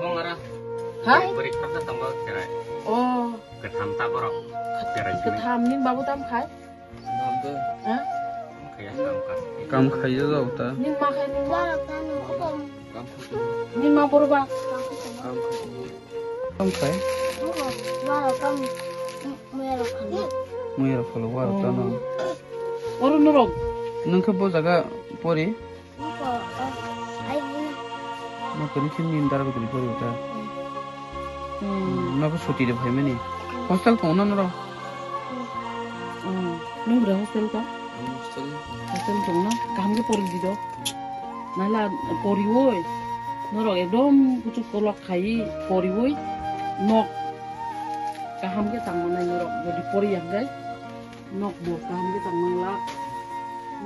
tabung arah. Hah? Beri kerja tambah cerai. Oh, Ketam tak korok. Cerai sini. ketam nin babu tam khai. Hah? Kayak samkas. Kam khaya jauh ta. Nin ma khai nin ma. Nin ma borba. Kam khaya. Muir follow war ta no. Oru norok. Nungke bo jaga pori. Ma kini kini indar betul pori ta. Na ko suti de bhai mani. Hostel ko na no. Nung bra hostel ta. Hostel to na kam ke pori di do. Nala pori woi. Norok ekdom pucuk kolok khai pori woi. Nok kaham ke tang mana norok jadi pori yang guys. Nok bo kaham ke tang mana.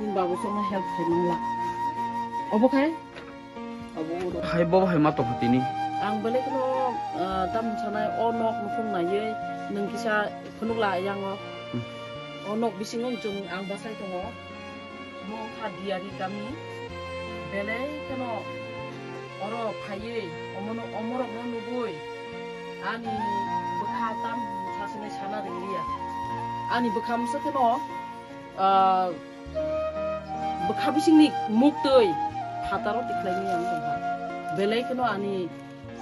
Nin babu sama help khai mangla. Obo khai? Obo udah. Hai bo hai ma to hatini. Ang balik no tam sanai onok nukung na ye nung kisa punuk la yang o onok bisingong jung ang basai tongo mo hadiari kami bele kano oro paye omorok no nubui ani bekhatam sasune sana ringria ani bekham se kano bekha bisingni muktoi hataro tiklai yang ha bele kano ani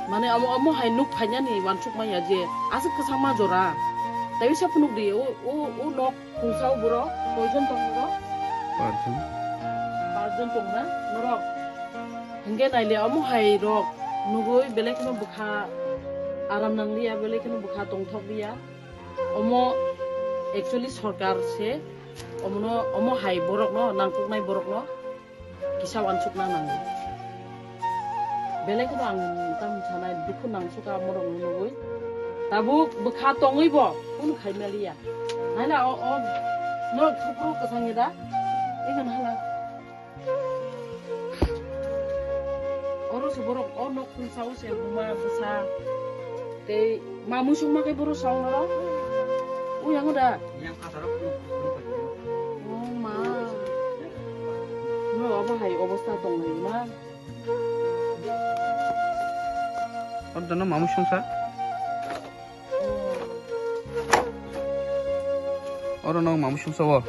Mane amo hai nuk phanya ni wansuk ma ya je asuk kesang ma jora tapi siap nuk di o nok kusau buro poison tong buro parjon tong na norok hingge nai le amo hai rok nugoi belek no bukha aram nang liya belek no bukha tong thok liya amo actually sarkar se amo hai borok no nangkuk nai borok no kisa wansuk na nang belek no ang tam sanai dukun nang suka morong nugoi tabu bekha tongoi bo pun khai melia nala o no khupru kasangida egan hala oro se borok o no kun sau se buma besa te mamu suma ke boro sau no u yang udah Yang kasarok. oh ma no apa hai obostha tongai ma Orda no mamu sungsa. Oro no mamu sungsa wa.